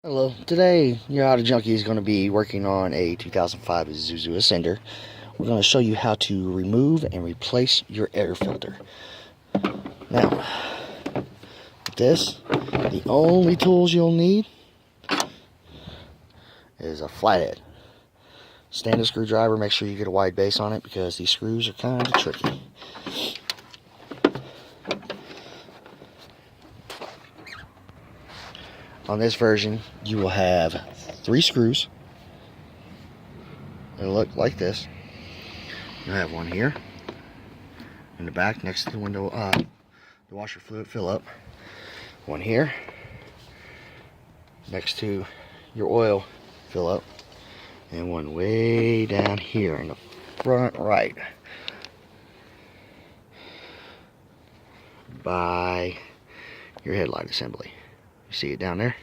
Hello, today your Auto Junkie is going to be working on a 2005 Isuzu Ascender. We're going to show you how to remove and replace your air filter. Now, with this, the only tools you'll need is a flathead. Standard screwdriver, make sure you get a wide base on it because these screws are kind of tricky. On this version, you will have 3 screws. It'll look like this. You'll have one here in the back next to the window, the washer fluid fill up. One here next to your oil fill up, and one way down here in the front right by your headlight assembly. You see it down there?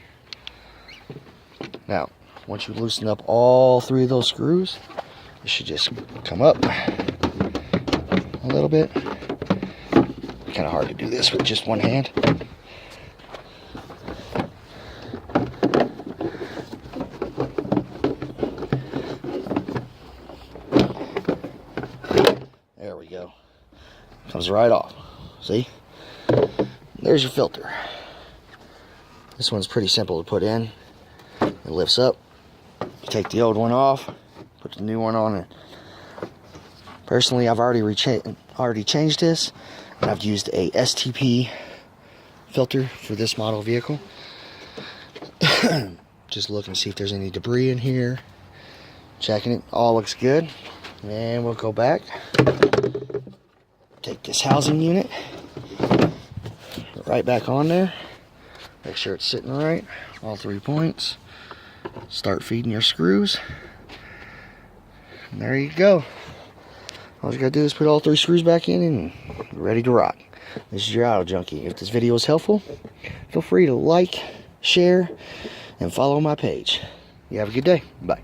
Now, once you loosen up all 3 of those screws, it should just come up a little bit. Kind of hard to do this with just one hand. There we go. Comes right off. See? There's your filter. This one's pretty simple to put in. It lifts up. You take the old one off, put the new one on it. Personally, I've already changed this, and I've used a STP filter for this model vehicle. Just look and see if there's any debris in here. Checking it, all looks good. And we'll go back. Take this housing unit right back on there. Make sure it's sitting right, all 3 points. Start feeding your screws. And there you go. All you gotta do is put all 3 screws back in and you're ready to rock. This is your Auto Junkie. If this video was helpful, feel free to like, share, and follow my page. You have a good day. Bye.